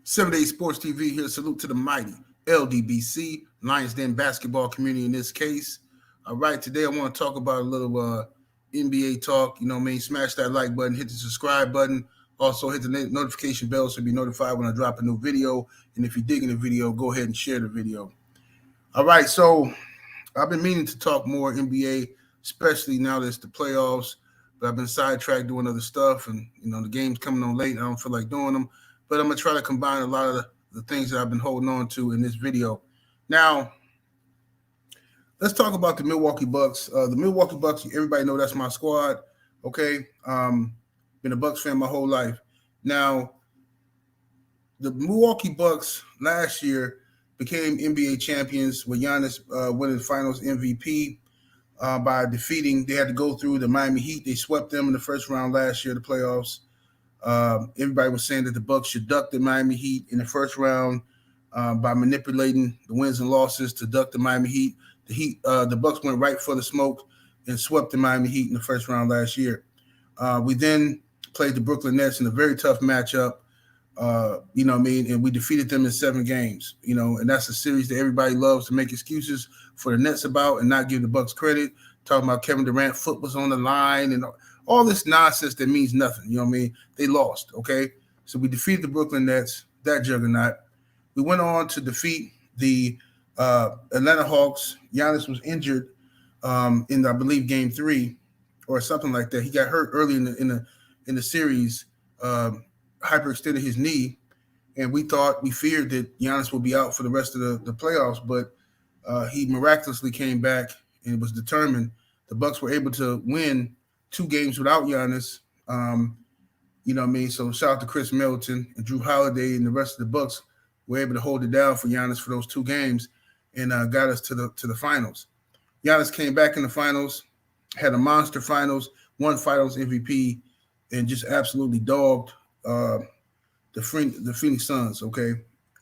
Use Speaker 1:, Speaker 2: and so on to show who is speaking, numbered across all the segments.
Speaker 1: 7 Day Sports TV here. Salute to the mighty LDBC, Lions Den basketball community in this case. All right, today I want to talk about a little NBA talk. You know what I mean? Smash that like button, hit the subscribe button. Also, hit the notification bell so you'll be notified when I drop a new video. And if you're digging the video, go ahead and share the video. All right, so I've been meaning to talk more NBA, especially now that it's the playoffs. But I've been sidetracked doing other stuff, and the game's coming on late. I don't feel like doing them. But I'm going to try to combine a lot of the things that I've been holding on to in this video. Now, let's talk about the Milwaukee Bucks. The Milwaukee Bucks, everybody know that's my squad, okay? Been a Bucks fan my whole life. Now, the Milwaukee Bucks last year became NBA champions with Giannis winning Finals MVP by defeating. They had to go through the Miami Heat. They swept them in the first round last year, the playoffs. Everybody was saying that the Bucks should duck the Miami Heat in the first round by manipulating the wins and losses to duck the Miami Heat. The Bucks went right for the smoke and swept the Miami Heat in the first round last year. We then played the Brooklyn Nets in a very tough matchup. And we defeated them in 7 games. And that's a series that everybody loves to make excuses for the Nets about and not give the Bucks credit. Talking about Kevin Durant's foot was on the line and all this nonsense that means nothing. They lost, okay? So we defeated the Brooklyn Nets, that juggernaut. We went on to defeat the Atlanta Hawks. Giannis was injured in, I believe, Game 3 or something like that. He got hurt early in the series, hyperextended his knee, and we feared that Giannis would be out for the rest of the playoffs, but he miraculously came back, and it was determined. The Bucks were able to win 2 games without Giannis. So shout out to Chris Milton and Drew Holiday and the rest of the Bucks were able to hold it down for Giannis for those 2 games and got us to the finals. Giannis came back in the finals, had a monster finals, won Finals MVP, and just absolutely dogged the Phoenix Suns. Okay,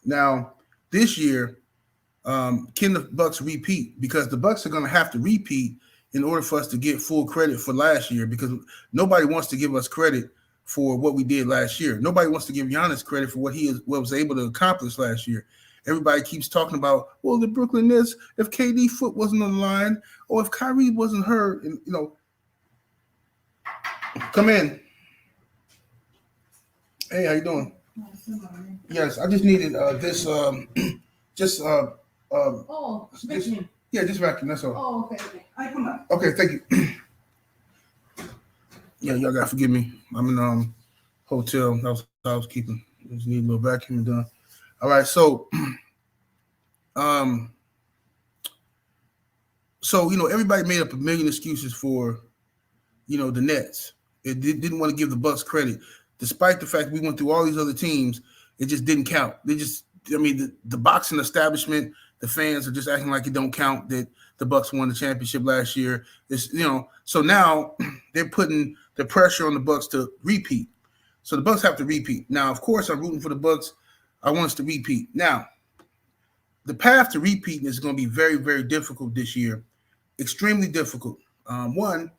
Speaker 1: now this year, can the Bucks repeat? Because the Bucks are going to have to repeat in order for us to get full credit for last year, because nobody wants to give us credit for what we did last year. Nobody wants to give Giannis credit for what was able to accomplish last year. Everybody keeps talking about, well, the Brooklyn Nets, if KD foot wasn't on the line, or if Kyrie wasn't hurt, and come in. Hey, how you doing? Yes, I just needed this.
Speaker 2: Vacuum.
Speaker 1: Yeah, just vacuum. That's all.
Speaker 2: Oh, okay. I come up.
Speaker 1: Okay, thank you. Yeah, y'all gotta forgive me. I'm in hotel. Housekeeping. Just need a little vacuum done. All right, so everybody made up a million excuses for the Nets. It didn't want to give the Bucks credit, despite the fact we went through all these other teams. It just didn't count. The boxing establishment, the fans are just acting like it don't count that the Bucks won the championship last year. So now they're putting the pressure on the Bucks to repeat. So the Bucks have to repeat. Now, of course, I'm rooting for the Bucks. I want us to repeat. Now, the path to repeating is going to be very, very difficult this year. Extremely difficult. One,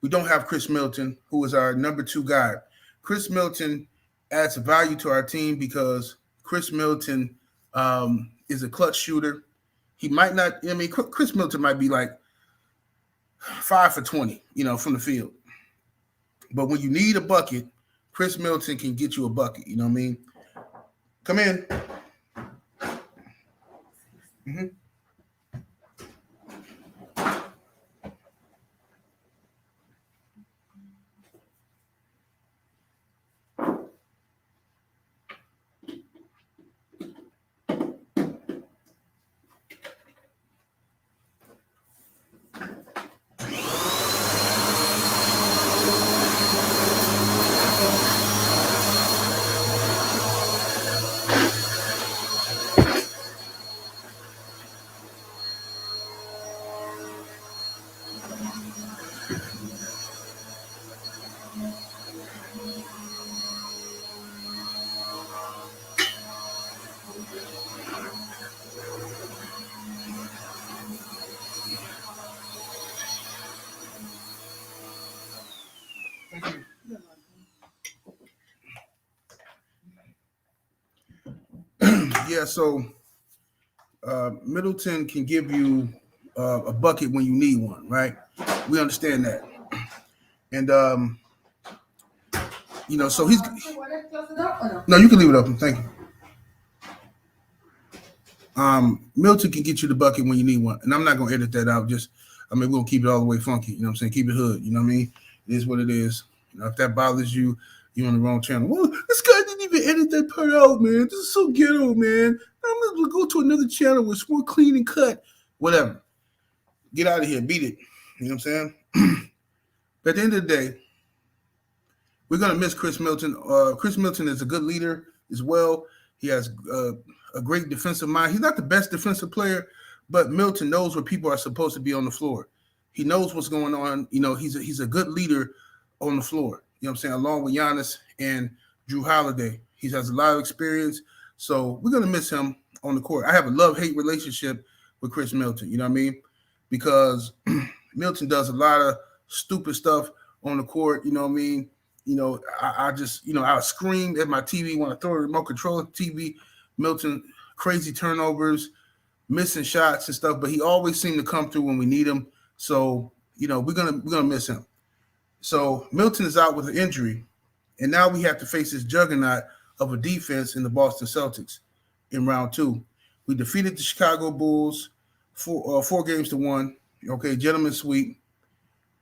Speaker 1: we don't have Chris Milton, who is our number 2 guy. Chris Milton adds value to our team because Chris Milton is a clutch shooter. He might not, Chris Milton might be like 5 for 20, from the field. But when you need a bucket, Chris Milton can get you a bucket. You know what I mean? Come in. Mm-hmm. Yeah, so Middleton can give you a bucket when you need one, right? We understand that. And, so he's. No, you can leave it open. Thank you. Milton can get you the bucket when you need one. And I'm not going to edit that out. We're going to keep it all the way funky. You know what I'm saying? Keep it hood. You know what I mean? It is what it is. If that bothers you, you're on the wrong channel. Well, this guy didn't even edit that part out, man. This is so ghetto, man. I'm going to go to another channel where it's more clean and cut. Whatever. Get out of here. Beat it. You know what I'm saying? But at the end of the day, we're going to miss Chris Milton. Chris Milton is a good leader as well. He has a great defensive mind. He's not the best defensive player, but Milton knows where people are supposed to be on the floor. He knows what's going on. He's a good leader on the floor. You know what I'm saying? Along with Giannis and Drew Holiday. He has a lot of experience. So we're going to miss him on the court. I have a love-hate relationship with Chris Milton. You know what I mean? Because Milton does a lot of stupid stuff on the court. You know what I mean? I scream at my TV when I throw the remote control at the TV. Milton, crazy turnovers, missing shots and stuff, but he always seemed to come through when we need him. So, we're gonna miss him. So Milton is out with an injury, and now we have to face this juggernaut of a defense in the Boston Celtics in round 2. We defeated the Chicago Bulls 4-1. Okay, gentlemen's sweep.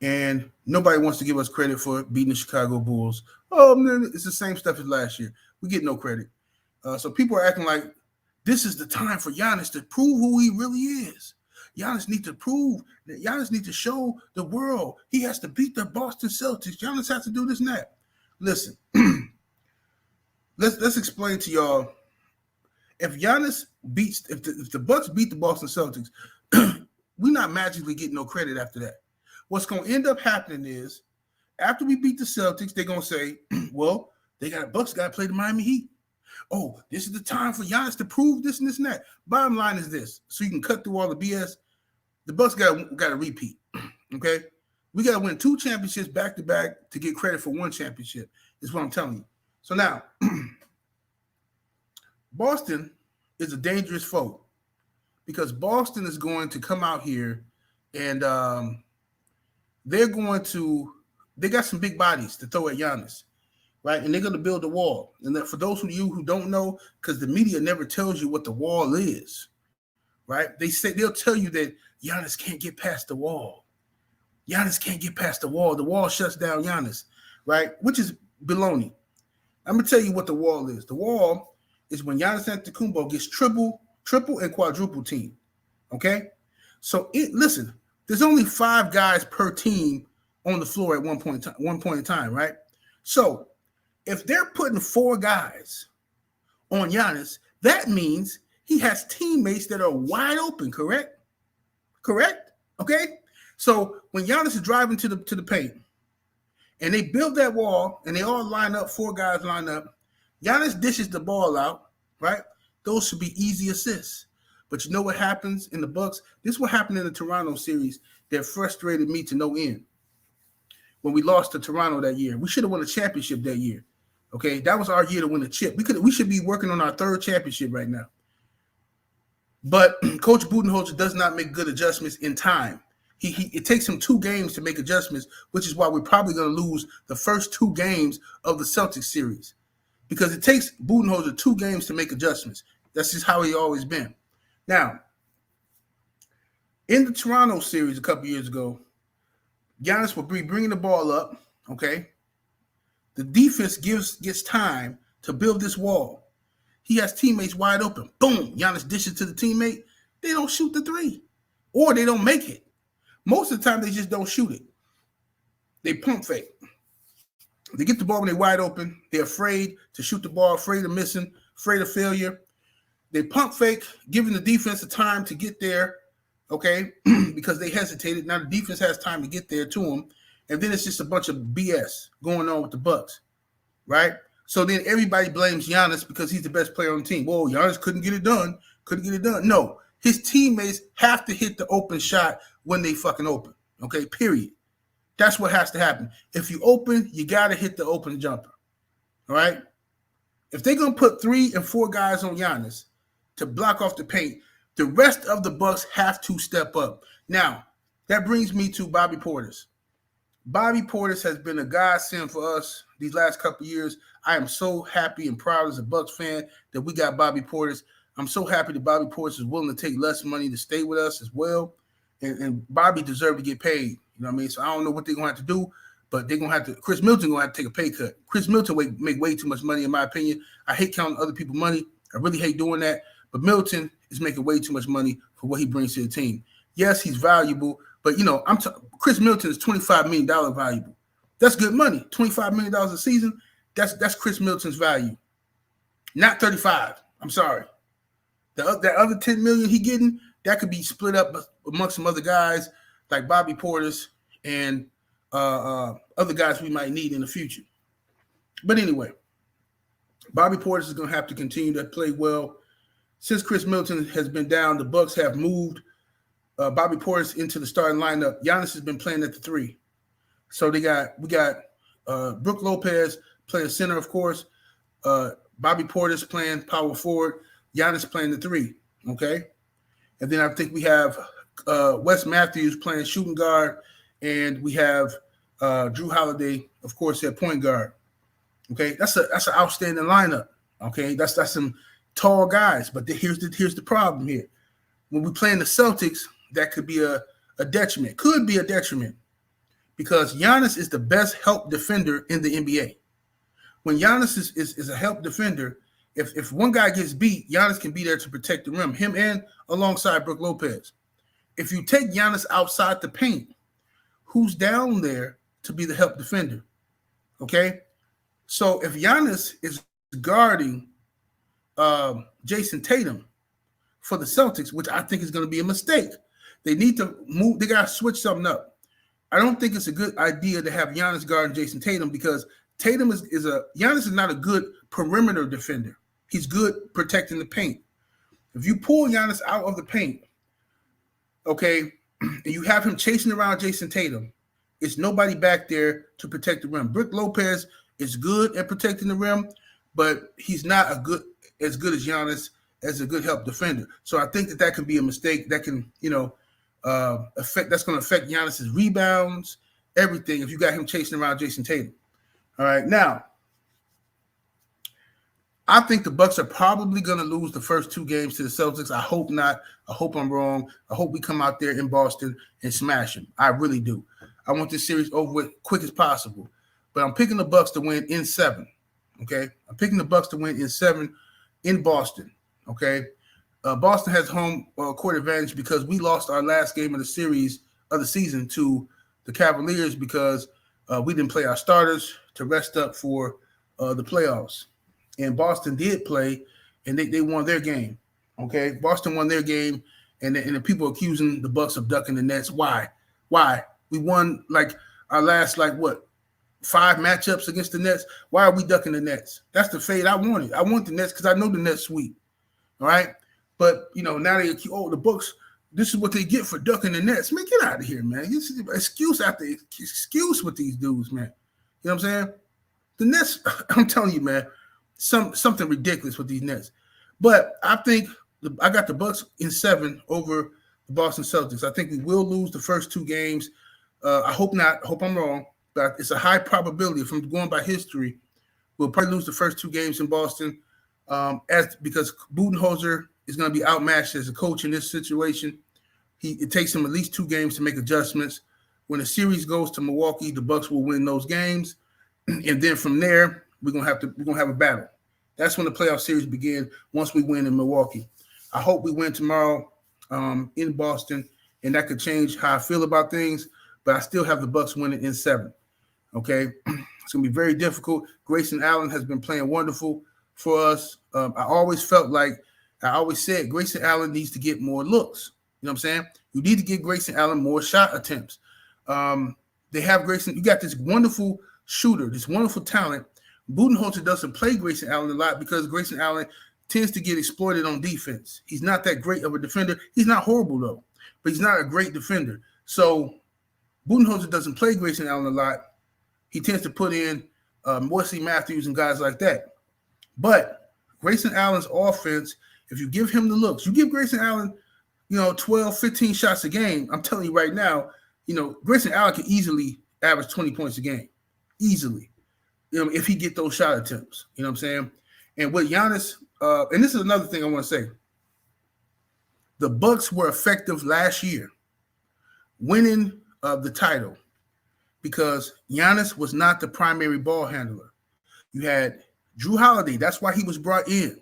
Speaker 1: And nobody wants to give us credit for beating the Chicago Bulls. Oh, man, it's the same stuff as last year. We get no credit. So people are acting like this is the time for Giannis to prove who he really is. Giannis needs to prove that Giannis needs to show the world he has to beat the Boston Celtics. Giannis has to do this and that. Listen, let's explain to y'all. If the Bucks beat the Boston Celtics, we're not magically getting no credit after that. What's going to end up happening is after we beat the Celtics, they're going to say, well, Bucks got to play the Miami Heat. Oh, this is the time for Giannis to prove this and this and that. Bottom line is this, so you can cut through all the BS. The Bucks got to repeat, okay? We got to win 2 championships back-to-back to get credit for 1 championship is what I'm telling you. So now, Boston is a dangerous foe because Boston is going to come out here and they got some big bodies to throw at Giannis, right? And they're going to build a wall. And for those of you who don't know, because the media never tells you what the wall is, right? They'll tell you that Giannis can't get past the wall. Giannis can't get past the wall. The wall shuts down Giannis, right? Which is baloney. I'm going to tell you what the wall is. The wall is when Giannis Antetokounmpo gets triple and quadruple team, okay? So listen, there's only 5 guys per team on the floor at one point in time, right? So if they're putting 4 guys on Giannis, that means he has teammates that are wide open, correct? Correct? Okay? So when Giannis is driving to the paint and they build that wall and they all line up, 4 guys line up, Giannis dishes the ball out, right? Those should be easy assists. But you know what happens in the Bucks? This is what happened in the Toronto series that frustrated me to no end. When we lost to Toronto that year, we should have won a championship that year. Okay, that was our year to win a chip. We should be working on our 3rd championship right now. But Coach Budenholzer does not make good adjustments in time. It takes him 2 games to make adjustments, which is why we're probably going to lose the first 2 games of the Celtics series, because it takes Budenholzer 2 games to make adjustments. That's just how he always been. Now, in the Toronto series a couple years ago, Giannis will be bringing the ball up, okay? The defense gets time to build this wall. He has teammates wide open. Boom, Giannis dishes to the teammate. They don't shoot the 3, or they don't make it. Most of the time, they just don't shoot it. They pump fake. They get the ball when they're wide open. They're afraid to shoot the ball, afraid of missing, afraid of failure. They pump fake, giving the defense the time to get there, okay, because they hesitated. Now the defense has time to get there to them, and then it's just a bunch of BS going on with the Bucks, right? So then everybody blames Giannis because he's the best player on the team. Whoa, Giannis couldn't get it done. No, his teammates have to hit the open shot when they fucking open, okay, period. That's what has to happen. If you open, you got to hit the open jumper, all right? If they're going to put 3 and 4 guys on Giannis, to block off the paint. The rest of the Bucks have to step up. Now, that brings me to Bobby Portis. Bobby Portis has been a godsend for us these last couple of years. I am so happy and proud as a Bucks fan that we got Bobby Portis. I'm so happy that Bobby Portis is willing to take less money to stay with us as well. And Bobby deserved to get paid. You know what I mean? So I don't know what they're going to have to do, but they're going to have to – Chris Milton going to have to take a pay cut. Chris Milton make way too much money, in my opinion. I hate counting other people's money. I really hate doing that. But Milton is making way too much money for what he brings to the team. Yes, he's valuable, but, you know, Chris Milton is $25 million valuable. That's good money. $25 million a season, that's Chris Milton's value. Not 35. I'm sorry. That other $10 million he getting, that could be split up amongst some other guys like Bobby Portis and other guys we might need in the future. But anyway, Bobby Portis is going to have to continue to play well. Since Chris Milton has been down, the Bucks have moved Bobby Portis into the starting lineup. Giannis has been playing at the 3. So we got Brook Lopez playing center, of course. Bobby Portis playing power forward. Giannis playing the 3. Okay. And then I think we have Wes Matthews playing shooting guard, and we have Drew Holiday, of course, at point guard. Okay, that's an outstanding lineup. Okay, that's some tall guys. But here's the problem here. When we play in the Celtics, that could be a detriment. Could be a detriment because Giannis is the best help defender in the NBA. When Giannis is a help defender, if one guy gets beat, Giannis can be there to protect the rim, him and alongside Brook Lopez. If you take Giannis outside the paint, who's down there to be the help defender? Okay? So if Giannis is guarding Jason Tatum for the Celtics, which I think is going to be a mistake, they need to move. They got to switch something up. I don't think it's a good idea to have Giannis guarding Jason Tatum because Giannis is not a good perimeter defender. He's good protecting the paint. If you pull Giannis out of the paint, okay, and you have him chasing around Jason Tatum, it's nobody back there to protect the rim. Brook Lopez is good at protecting the rim, but he's not as good as Giannis as a good help defender. So I think that can be a mistake that can, that's going to affect Giannis's rebounds, everything, if you got him chasing around Jason Tatum. All right, now, I think the Bucks are probably going to lose the first 2 games to the Celtics. I hope not. I hope I'm wrong. I hope we come out there in Boston and smash them. I really do. I want this series over with quick as possible. But I'm picking the Bucks to win in 7. Okay, I'm picking the Bucks to win in 7 in Boston. Okay, Boston has home court advantage because we lost our last game of the season to the Cavaliers because we didn't play our starters to rest up for the playoffs. And Boston did play, and they won their game. Okay, Boston won their game, and the people accusing the Bucks of ducking the Nets. Why? We won like our last 5 matchups against the Nets. Why are we ducking the Nets? That's the fade I wanted. I want the Nets because I know the Nets sweep. All right, but now they accuse the Bucks. This is what they get for ducking the Nets. Man, get out of here, man. Excuse after excuse with these dudes, man. You know what I'm saying? The Nets. I'm telling you, man. Something ridiculous with these Nets. But I think I got the Bucks in 7 over the Boston Celtics. I think we will lose the first 2 games. I hope not. I hope I'm wrong. But it's a high probability from going by history. We'll probably lose the first 2 games in Boston because Budenholzer is going to be outmatched as a coach in this situation. It takes him at least 2 games to make adjustments. When the series goes to Milwaukee, the Bucks will win those games. And then from there, we're gonna have a battle. That's when the playoff series begin. Once we win in Milwaukee, I hope we win tomorrow in Boston, and that could change how I feel about things. But I still have the Bucks winning in 7. Okay, it's gonna be very difficult. Grayson Allen has been playing wonderful for us. I always said Grayson Allen needs to get more looks. You know what I'm saying? You need to give Grayson Allen more shot attempts. They have Grayson. You got this wonderful shooter, this wonderful talent. Budenholzer doesn't play Grayson Allen a lot because Grayson Allen tends to get exploited on defense. He's not that great of a defender. He's not horrible, though, but he's not a great defender. So Budenholzer doesn't play Grayson Allen a lot. He tends to put in Wesley Matthews and guys like that. But Grayson Allen's offense If you give him the looks, you give Grayson Allen, 12, 15 shots a game. I'm telling you right now, Grayson Allen can easily average 20 points a game. Easily. If he get those shot attempts. You know what I'm saying? And with Giannis, and this is another thing I want to say. The Bucks were effective last year, winning the title, because Giannis was not the primary ball handler. You had Drew Holiday. That's why he was brought in.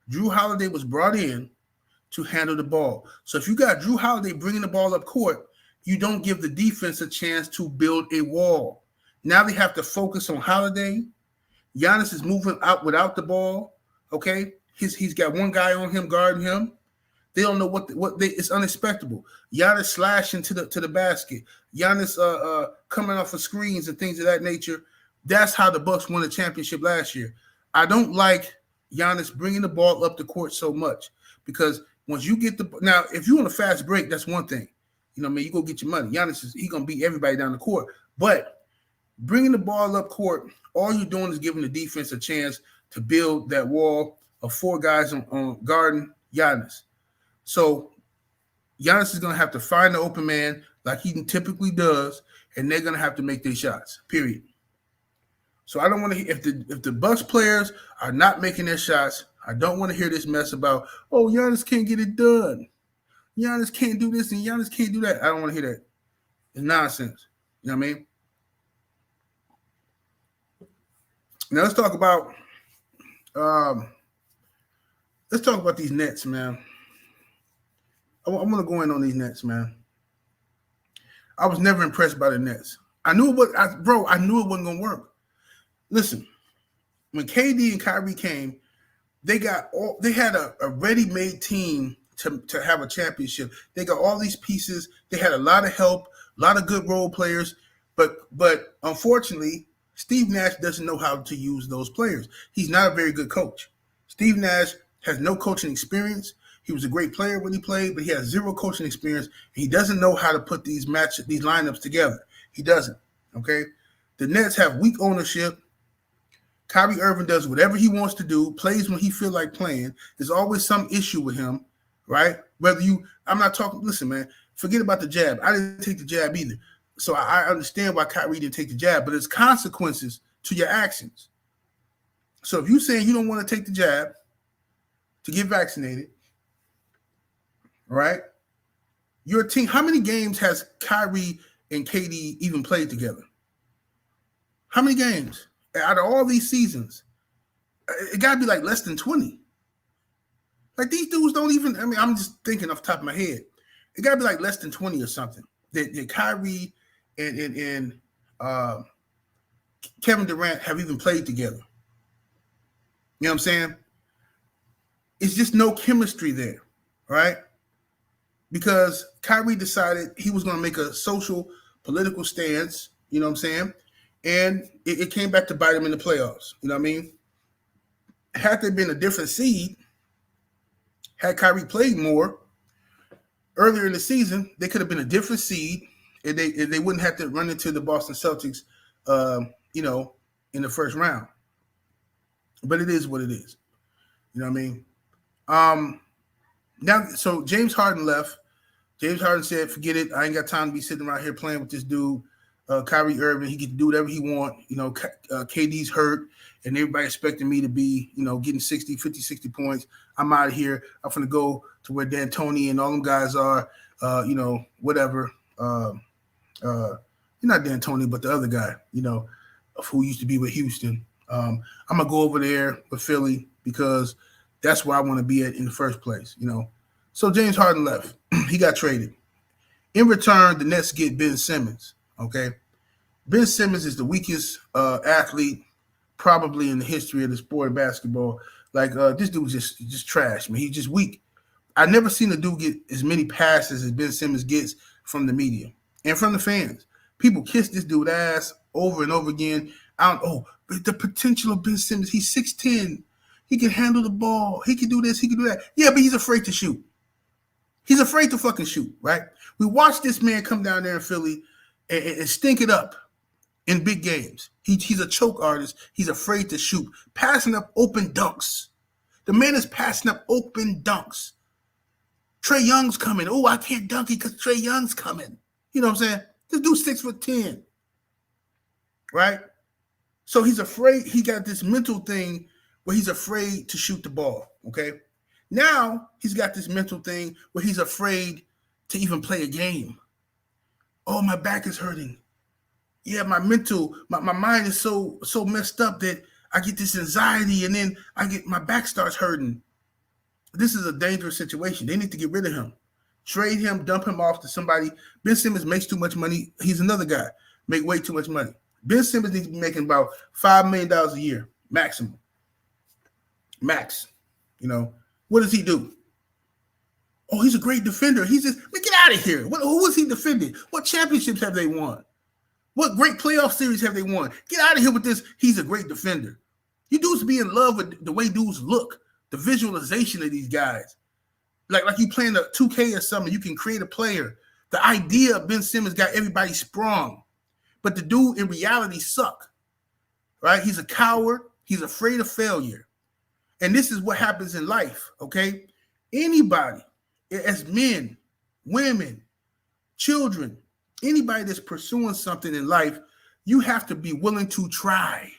Speaker 1: Drew Holiday was brought in to handle the ball. So if you got Drew Holiday bringing the ball up court, you don't give the defense a chance to build a wall. Now they have to focus on Holiday. Giannis is moving out without the ball. Okay, he's got one guy on him guarding him. They don't know it's unexpectable. Giannis slashing to the basket. Giannis coming off of screens and things of that nature. That's how the Bucks won the championship last year. I don't like Giannis bringing the ball up the court so much, because once you get now, if you on a fast break, that's one thing. You go get your money. Giannis he gonna beat everybody down the court. But bringing the ball up court, all you're doing is giving the defense a chance to build that wall of four guys on guarding Giannis. So Giannis is gonna have to find the open man like he typically does, and they're gonna have to make their shots. Period. So I don't want to hear if the Bucks players are not making their shots. I don't want to hear this mess about, oh, Giannis can't get it done. Giannis can't do this and Giannis can't do that. I don't want to hear that. It's nonsense. You know what I mean? Now let's talk about these Nets, man. I want to go in on these Nets, man. I was never impressed by the Nets. I knew it wasn't gonna work. Listen, when KD and Kyrie came, they had a ready-made team to have a championship. They got all these pieces. They had a lot of help, a lot of good role players, but unfortunately, Steve Nash doesn't know how to use those players. He's not a very good coach. Steve Nash has no coaching experience. He was a great player when he played, but he has zero coaching experience. He doesn't know how to put these lineups together. He doesn't. Okay, the Nets have weak ownership. Kyrie Irving does whatever he wants to do, plays when he feels like playing. There's always some issue with him, right? Listen, man, forget about the jab. I didn't take the jab either. So I understand why Kyrie didn't take the jab, but there's consequences to your actions. So if you're saying you don't want to take the jab to get vaccinated, right? Your team, how many games has Kyrie and KD even played together? How many games? Out of all these seasons, it got to be like less than 20. Like, these dudes don't even, I'm just thinking off the top of my head. It got to be like less than 20 or something. That Kyrie and Kevin Durant have even played together. You know what I'm saying? It's just no chemistry there, right? Because Kyrie decided he was going to make a social, political stance, you know what I'm saying? And it came back to bite him in the playoffs. You know what I mean? Had there been a different seed, had Kyrie played more earlier in the season, they could have been a different seed, and they wouldn't have to run into the Boston Celtics, in the first round. But it is what it is. You know what I mean? Now, so James Harden left. James Harden said, forget it. I ain't got time to be sitting around here playing with this dude. Kyrie Irving, he can do whatever he want. KD's hurt, and everybody expecting me to be, getting 50, 60 points. I'm out of here. I'm going to go to where D'Antoni and all them guys are, whatever. You're not D'Antoni, but the other guy, who used to be with Houston. I'm going to go over there with Philly because that's where I want to be at in the first place, So James Harden left. He got traded. In return, the Nets get Ben Simmons. Okay, Ben Simmons is the weakest athlete probably in the history of the sport of basketball. Like, this dude's just trash, man. He's just weak. I've never seen a dude get as many passes as Ben Simmons gets from the media and from the fans. People kiss this dude's ass over and over again. But the potential of Ben Simmons, he's 6'10". He can handle the ball. He can do this. He can do that. Yeah, but he's afraid to shoot. He's afraid to fucking shoot, right? We watched this man come down there in Philly and stink it up in big games. He's a choke artist. He's afraid to shoot. Passing up open dunks. The man is passing up open dunks. Trae Young's coming. Oh, I can't dunk it because Trae Young's coming. You know what I'm saying? This dude's 6'10", right? So he's afraid. He got this mental thing where he's afraid to shoot the ball, okay? Now he's got this mental thing where he's afraid to even play a game. Oh, my back is hurting. Yeah, my mind is so messed up that I get this anxiety, and then my back starts hurting. This is a dangerous situation. They need to get rid of him. Trade him, dump him off to somebody. Ben Simmons makes too much money. He's another guy. Make way too much money. Ben Simmons needs to be making about $5 million a year, maximum. Max. You know, what does he do? Oh, he's a great defender. He's just, get out of here. Who is he defending? What championships have they won? What great playoff series have they won? Get out of here with this. He's a great defender. You dudes be in love with the way dudes look, the visualization of these guys. Like you playing a 2K or something, you can create a player. The idea of Ben Simmons got everybody sprung. But the dude in reality suck, right? He's a coward. He's afraid of failure. And this is what happens in life, okay? Anybody, as men, women, children, anybody that's pursuing something in life, you have to be willing to try,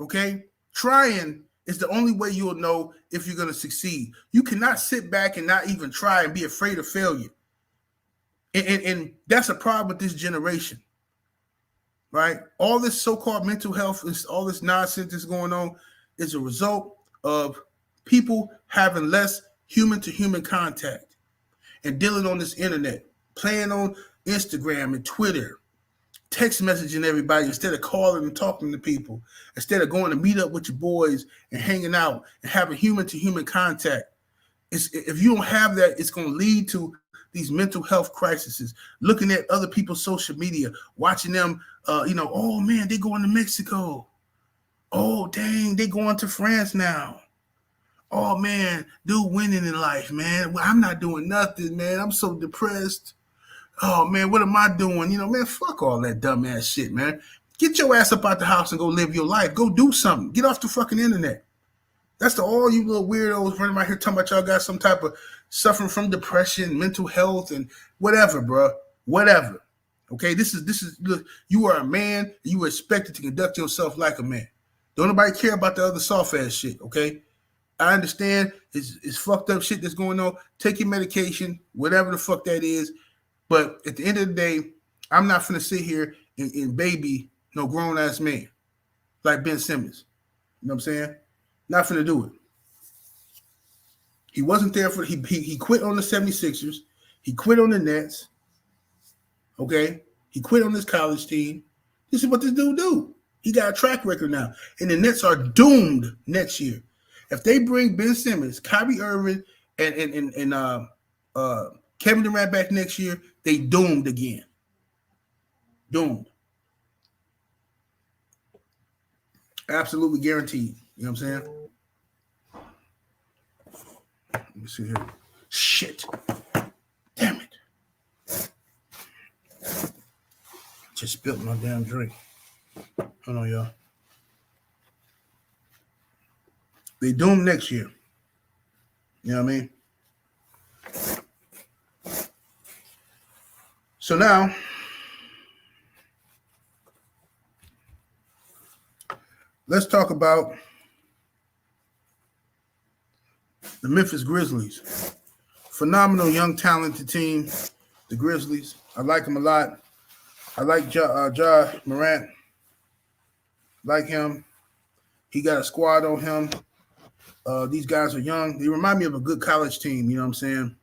Speaker 1: okay? Trying is the only way you'll know if you're going to succeed. You cannot sit back and not even try and be afraid of failure. And that's a problem with this generation, right? All this so-called mental health, all this nonsense that's going on is a result of people having less human-to-human contact and dealing on this internet, playing on Instagram and Twitter, text messaging everybody instead of calling and talking to people, instead of going to meet up with your boys and hanging out and having human-to-human contact. If you don't have that, it's going to lead to these mental health crises. Looking at other people's social media, watching them, oh, man, they going to Mexico. Oh, dang, they going to France now. Oh, man, dude winning in life, man. Well, I'm not doing nothing, man. I'm so depressed. Oh, man, what am I doing? Man, fuck all that dumbass shit, man. Get your ass up out the house and go live your life. Go do something. Get off the fucking internet. That's all you little weirdos running around here talking about y'all got some type of suffering from depression, mental health, and whatever, bro. Whatever. Okay, this is look, you are a man, and you are expected to conduct yourself like a man. Don't nobody care about the other soft ass shit, okay? I understand it's fucked up shit that's going on. Take your medication, whatever the fuck that is. But at the end of the day, I'm not finna sit here and baby no grown ass man like Ben Simmons. You know what I'm saying? Not finna do it. He wasn't there for he quit on the 76ers. He quit on the Nets. Okay? He quit on his college team. This is what this dude do. He got a track record now. And the Nets are doomed next year. If they bring Ben Simmons, Kyrie Irving, and Kevin Durant back next year, they doomed again. Doomed. Absolutely guaranteed. You know what I'm saying? Let me see here. Shit. Damn it. Just spilled my damn drink. Hold on, y'all. They doomed next year. You know what I mean? So now, let's talk about the Memphis Grizzlies. Phenomenal young talented team, the Grizzlies. I like them a lot. I like Ja Morant. Like him. He got a squad on him. These guys are young. They remind me of a good college team, you know what I'm saying?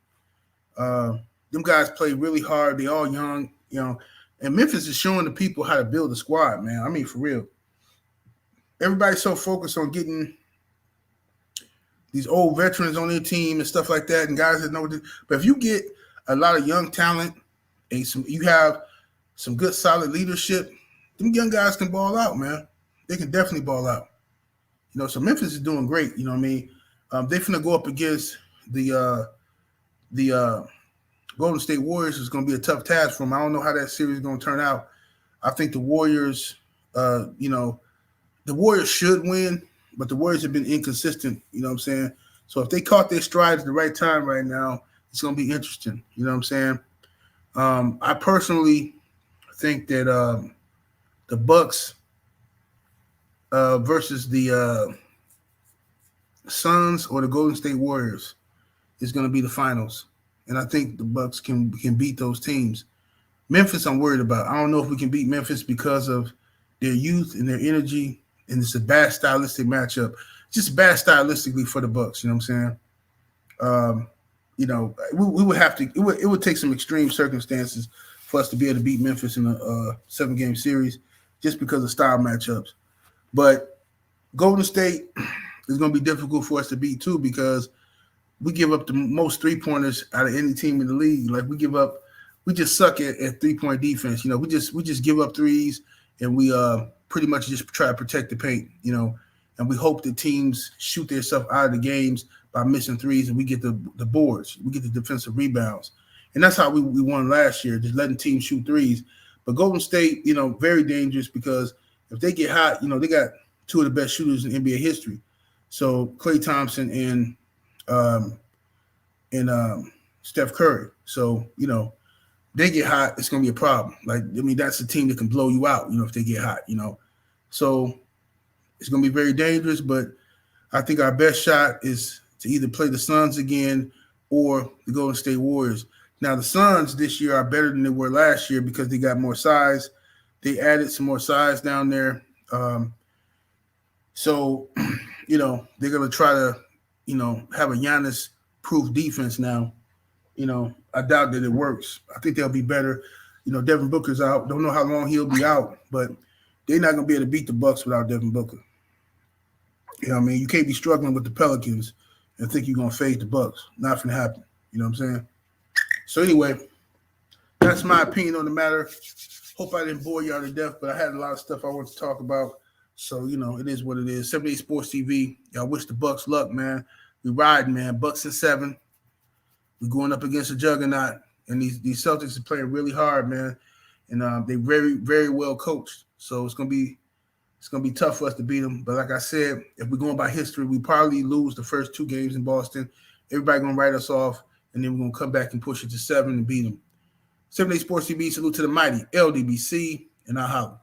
Speaker 1: Them guys play really hard. They all young, you know. And Memphis is showing the people how to build a squad, man. I mean, for real. Everybody's so focused on getting these old veterans on their team and stuff like that, and guys that know what to do. But if you get a lot of young talent and you have some good, solid leadership, them young guys can ball out, man. They can definitely ball out. You know, so Memphis is doing great. You know what I mean? They're finna go up against the Golden State Warriors. Is going to be a tough task for them. I don't know how that series is going to turn out. I think the Warriors, the Warriors should win. but the Warriors have been inconsistent. You know what I'm saying? So if they caught their stride at the right time right now, it's going to be interesting. You know what I'm saying? I personally think that the Bucks versus the Suns or the Golden State Warriors is going to be the finals, and I think the Bucks can beat those teams. Memphis, I'm worried about. I don't know if we can beat Memphis because of their youth and their energy, and it's a bad stylistic matchup. Just bad stylistically for the Bucks. You know what I'm saying? We would have to. It would take some extreme circumstances for us to be able to beat Memphis in a 7-game series, just because of style matchups. But Golden State is going to be difficult for us to beat too, because we give up the most 3-pointers out of any team in the league. Like we just suck at 3-point defense. You know, we just give up threes, and we pretty much just try to protect the paint. You know, and we hope that teams shoot themselves out of the games by missing threes, and we get the boards, we get the defensive rebounds, and that's how we won last year, just letting teams shoot threes. But Golden State, you know, very dangerous, because if they get hot, you know, they got two of the best shooters in NBA history. So Klay Thompson and Steph Curry. So, you know, they get hot, it's going to be a problem. Like, I mean, that's a team that can blow you out, you know, if they get hot, you know. So it's going to be very dangerous, but I think our best shot is to either play the Suns again or the Golden State Warriors. Now, the Suns this year are better than they were last year because they got more size. They added some more size down there. So, you know, they're going to try to, you know, have a Giannis-proof defense now. You know, I doubt that it works. I think they'll be better. You know, Devin Booker's out. Don't know how long he'll be out, but they're not going to be able to beat the Bucks without Devin Booker. You know what I mean? You can't be struggling with the Pelicans and think you're going to fade the Bucks. Not going to happen. You know what I'm saying? So anyway, that's my opinion on the matter. Hope I didn't bore y'all to death, but I had a lot of stuff I want to talk about. So, you know, it is what it is. 78 Sports TV. Y'all wish the Bucks luck, man. We riding, man. Bucks and 7. We're going up against a juggernaut. And these Celtics are playing really hard, man. And they very, very well coached. So it's gonna be tough for us to beat them. But like I said, if we're going by history, we probably lose the first 2 games in Boston. Everybody gonna write us off, and then we're gonna come back and push it to 7 and beat them. 78 Sports TV, salute to the mighty LDBC, and I'll holler.